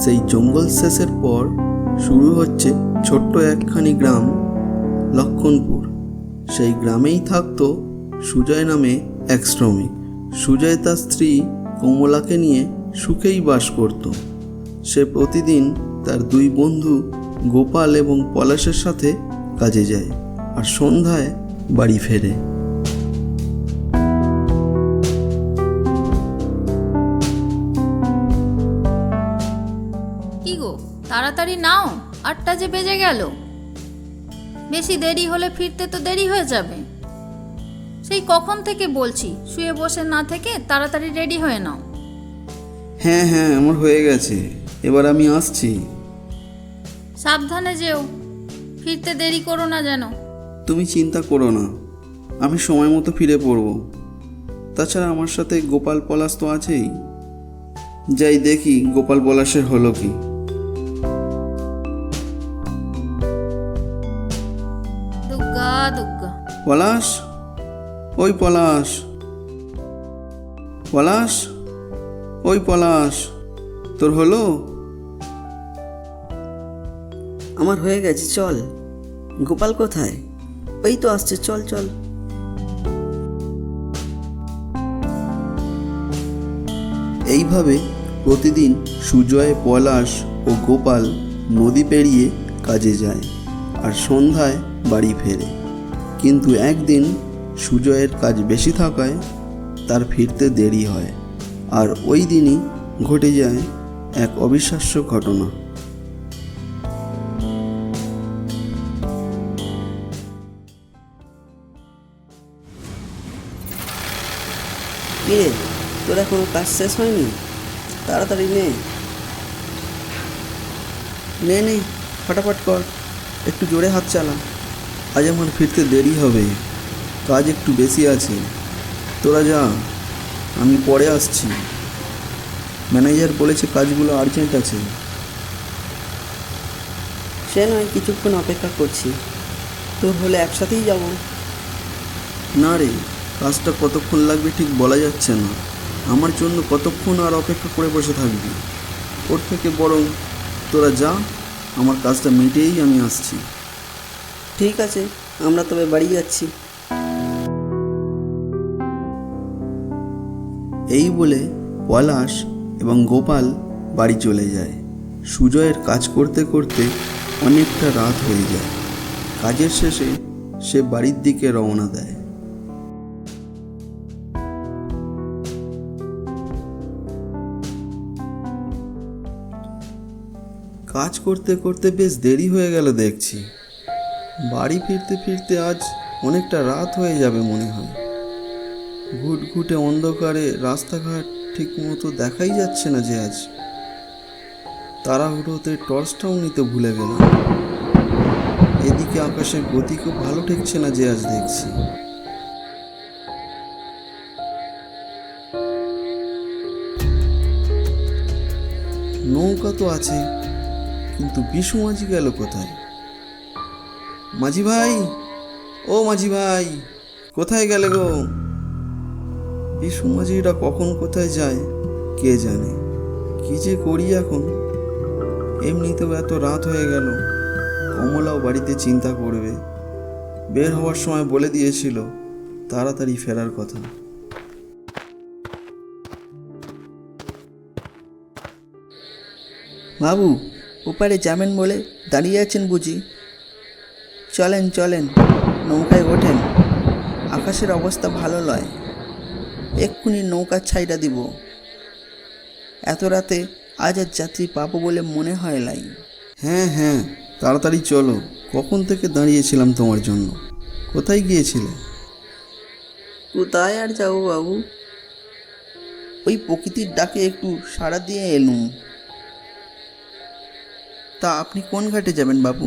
সেই জঙ্গল শেষের পর শুরু হচ্ছে ছোট্ট একখানি গ্রাম, লক্ষণপুর। সেই গ্রামেই থাকতো সুজয় নামে এক শ্রমিক। সুজয় তার স্ত্রী কমলাকে নিয়ে সুখেই বাস করত। সে প্রতিদিন তার দুই বন্ধু গোপাল এবং পলাশের সাথে কাজে যায় আর সন্ধ্যায় বাড়ি ফেরে। কি গো, তাড়াতাড়ি নাও, 8টা যে বেজে গেল। বেশি দেরি হলে ফিরতে তো দেরি হয়ে যাবে। সেই কখন থেকে বলছি, শুয়ে বসে না থেকে তাড়াতাড়ি রেডি হয়ে নাও। হ্যাঁ হ্যাঁ, আমার হয়ে গেছে, এবার আমি আসছি। সাবধানে যেও, ফিরতে দেরি করো না যেন। তুমি চিন্তা করো না, আমি সময় মতো ফিরে পড়ব। তাছাড়া আমার সাথে গোপাল পলাশ তো আছেই। যাই দেখি গোপাল পলাশের হলো কি। দুগ্গা দুগ্গা। পলাশ, ওই পলাশ, পলাশ, ওই পলাশ, তোর হলো? আমার হয়ে গেছে, চল। গোপাল কোথায়? ওই তো আসছে, চল চল। এইভাবে প্রতিদিন সুজয়, পলাশ ও গোপাল নদী পেরিয়ে কাজে যায় আর সন্ধ্যায় বাড়ি ফেরে। কিন্তু একদিন সুজয়ের কাজ বেশি থাকায় তার ফিরতে দেরি হয়, আর ওই দিনই ঘটে যায় এক অবিশ্বাস্য ঘটনা। কিরে, তোর এখনো কাজ শেষ হয়নি? তাড়াতাড়ি নে নে নে, ফটাফট কর, একটু জোরে হাত চালা। আজ আমার ফিরতে দেরি হবে, কাজ একটু বেশি আছে। তোরা যা, আমি পরে আসছি। ম্যানেজার বলেছে কাজগুলো আর্জেন্ট আছে। সে নয়, কিছুক্ষণ অপেক্ষা করছি। তোর হলে একসাথেই যাব। না রে, কাজটা কতক্ষণ লাগবে ঠিক বলা যাচ্ছে না। আমার জন্য কতক্ষণ আর অপেক্ষা করে বসে থাকবি? ওর থেকে বরং তোরা যা, আমার কাজটা মিটেই আমি আসছি। ঠিক আছে, আমরা তবে বাড়ি যাচ্ছি। এই বলে পলাশ এবং গোপাল বাড়ি চলে যায়। সুজয়ের কাজ করতে করতে অনেকটা রাত হয়ে যায়। কাজের শেষে সে বাড়ির দিকে রওনা দেয়। কাজ করতে করতে বেশ দেরি হয়ে গেল দেখছি। বাড়ি ফিরতে ফিরতে আজ অনেকটা রাত হয়ে যাবে মনে হয়। ঘুটঘুটে অন্ধকারে রাস্তাঘাট ঠিক মতো দেখাই যাচ্ছে না যে আজ। তাড়াহুড়োতে টর্চটাও নিতে ভুলে গেলাম। এদিকে আকাশের গতি খুব ভালো ঠেকছে না যে আজ দেখছি। নৌকা তো আছে, কিন্তু বিশু মাঝি গেল কোথায়? মাঝি ভাই, ও মাঝি ভাই, কোথায় গেলে গো? বিশু মাঝিরা কখন কোথায় যায় কে জানে। কি যে করি এখন। এমনিতেও এত রাত হয়ে গেল, কমলাও বাড়িতে চিন্তা করবে। বের হওয়ার সময় বলে দিয়েছিল তাড়াতাড়ি ফেরার কথা। বাবু, ওপারে যাবেন বলে দাঁড়িয়ে আছেন বুঝি? চলেন চলেন, নৌকায় ওঠেন। আকাশের অবস্থা ভালো নয়, এক্ষুনি নৌকা ছাইড়া দিব। এত রাতে আজ আর যাত্রী পাবো বলে মনে হয় নাই। হ্যাঁ হ্যাঁ, তাড়াতাড়ি চলো। কখন থেকে দাঁড়িয়েছিলাম তোমার জন্য। কোথায় গিয়েছিলে? কোথায় আর যাবো বাবু, ওই প্রকৃতির ডাকে একটু সাড়া দিয়ে এলুম। তা আপনি কোন ঘাটে যাবেন বাবু?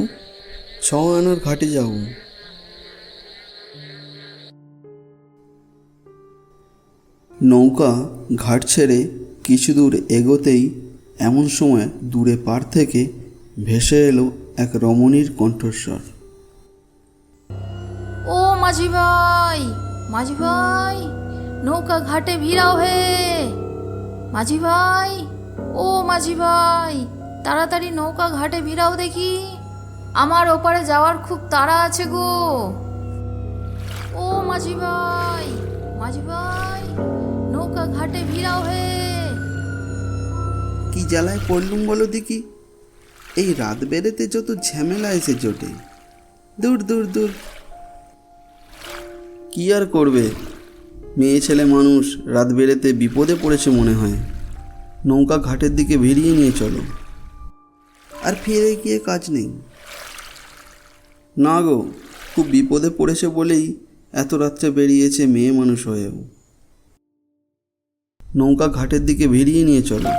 6 আনার ঘাটে যাব। নৌকা ঘাট ছেড়ে কিছু দূর এগোতেই এমন সময় দূরে পাড় থেকে ভেসে এলো এক রমণীর কণ্ঠস্বর। ও মাঝি ভাই, মাঝি ভাই, নৌকা ঘাটে ভিড়াও হে। মাঝি ভাই, ও মাঝি ভাই, তাড়াতাড়ি নৌকা ঘাটে ভিড়াও দেখি, আমার ওপারে যাওয়ার খুব তাড়া আছে গো। ও মাঝি ভাই, মাঝি ভাই, নৌকা ঘাটে ভিড়াও হে। কি জ্বালায় পড়লুম বলো দেখি, এই রাত বেড়েতে যত ঝামেলা এসে জোটে। দূর দূর দূর, কি আর করবে, মেয়ে ছেলে মানুষ রাত বেড়েতে বিপদে পড়েছে মনে হয়। নৌকা ঘাটের দিকে ভিড়িয়ে নিয়ে চলো, আর ফিরে গিয়ে কাজ নেই। না গো, খুব বিপদে পড়েছে বলেই এত রাত্রে বেরিয়েছে মেয়ে মানুষ হয়েও। নৌকা ঘাটের দিকে ভিড়িয়ে নিয়ে চলো।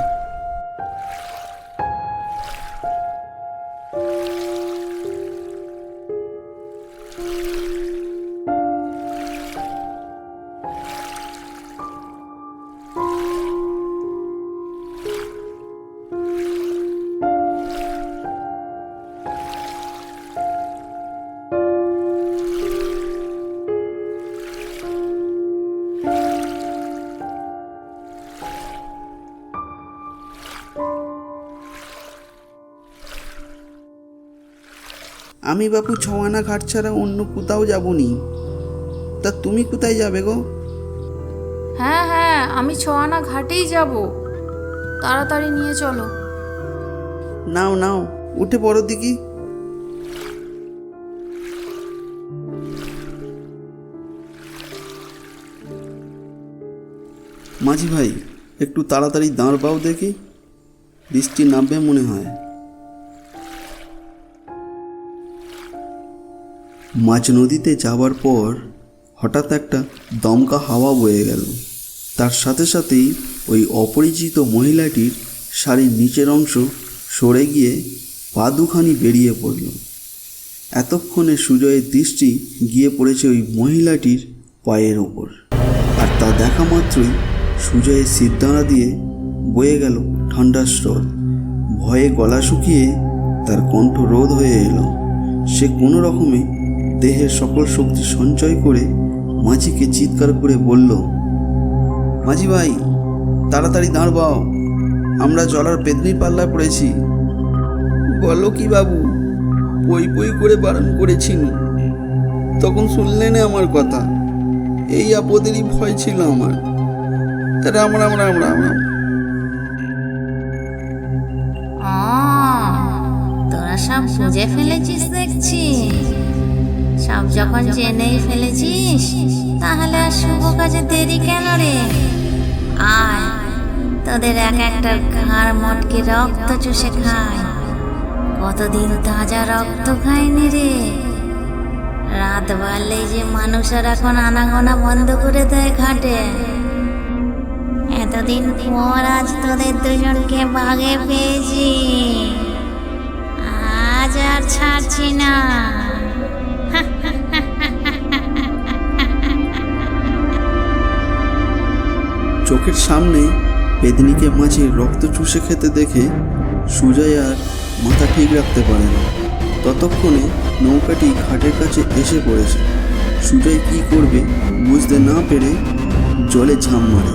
আমি বাপু ছওয়ানা ঘাট ছাড়া অন্য কোথাও যাবনি। তা তুমি কোথায় যাবে গো? হ্যাঁ হ্যাঁ, আমি ছোয়ানা ঘাটেই যাব, তাড়াতাড়ি নিয়ে চলো। নাও নাও, উঠে পড়ো দেখি। মাঝি ভাই, একটু তাড়াতাড়ি দাঁড় পাও দেখি, বৃষ্টি নামবে মনে হয়। মাঝ নদীতে যাবার পর হঠাৎ একটা দমকা হাওয়া বয়ে গেল। তার সাথে সাথেই ওই অপরিচিত মহিলাটির শাড়ির নিচের অংশ সরে গিয়ে পা দুখানি বেরিয়ে পড়ল। এতক্ষণে সুজয়ের দৃষ্টি গিয়ে পড়েছে ওই মহিলাটির পায়ের ওপর, আর তা দেখা মাত্রই সুজয়ের সিদ্ধারা দিয়ে বয়ে গেল ঠান্ডার স্রোত। ভয়ে গলা শুকিয়ে তার কণ্ঠ রোধ হয়ে এলো। সে কোনো রকমে দেহের সকল শক্তি সঞ্চয় করে মাঝিকে চিৎকার করে বলল, মাঝি ভাই, তাড়াতাড়ি দাঁড়াও, আমরা জলার পেদনির পাল্লায় পড়েছি। বলো কি বাবু, পই পই করে বারণ করেছি, তখন শুনলে না আমার কথা। এই আপদেরই ভয় ছিল আমার। রাম রাম রাম রাম রাম। তোরা সব বুঝে ফেলেছিস দেখছি। সব যখন জেনেই ফেলেছিস, তাহলে আর শুভ কাজে দেরি কেন রে? আয়, তোদের এক একটা ঘাড় মটকে রক্ত চুষে খায়। কতদিন তাজা রক্ত খায়নি রে। রাত বাড়লেই যে মানুষের এখন আনাগোনা বন্ধ করে দেয় ঘাটে। এতদিন পর আজ তোদের দুজনকে ভাগে পেয়েছি, আজ আর ছাড়ছি না। চোখের সামনে পেদনিকে মাঝির রক্ত চুষে খেতে দেখে সুজয় আর মাথা ঠিক রাখতে পারে না। ততক্ষণে নৌকাটি ঘাটের কাছে এসে পড়েছে। সুজয় কি করবে বুঝতে না পেরে জলে ঝাঁপ মারে।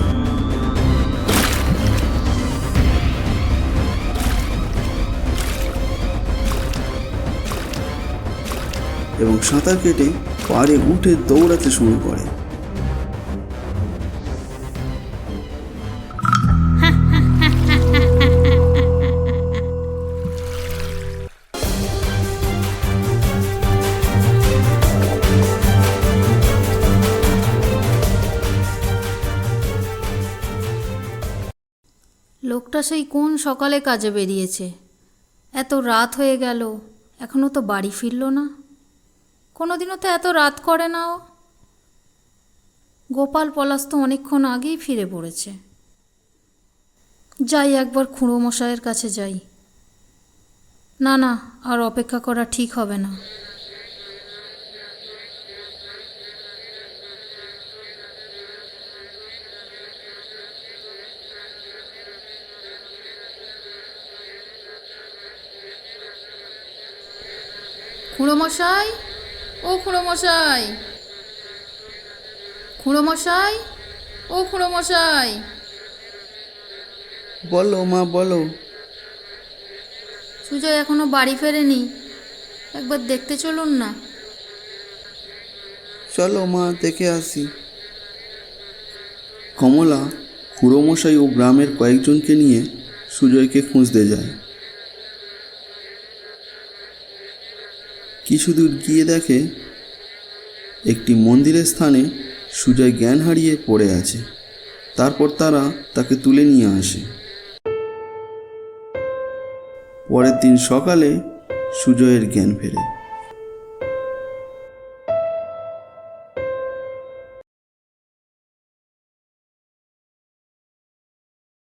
এবং সাঁতার কেটে পাড়ে উঠে দৌড়াতে শুরু করে। লোকটা সেই কোন সকালে কাজে বেরিয়েছে, এত রাত হয়ে গেল, এখনও তো বাড়ি ফিরল না। কোনোদিনও তো এত রাত করে না ও। গোপাল পলাশ তো অনেকক্ষণ আগেই ফিরে পড়েছে। যাই, একবার খুঁড়ো মশাইয়ের কাছে যাই। না না, আর অপেক্ষা করা ঠিক হবে না। খুঁড়োমশাই, ও খুঁড়োমশাই, খুঁড়োমশাই, ও খুঁড়োমশাই। বলো মা, বলো। সুজয় এখনো বাড়ি ফেরেনি, একবার দেখতে চলুন না। চলো মা, দেখে আসি। কমলা খুড়োমশাই ও গ্রামের কয়েকজনকে নিয়ে সুজয়কে খুঁজতে যায়। কিছু দূর গিয়ে দেখে একটি মন্দিরের স্থানে সুজয় জ্ঞান হারিয়ে পড়ে আছে। তারপর তারা তাকে তুলে নিয়ে আসে। পরের দিন সকালে সুজয়ের জ্ঞান ফেরে।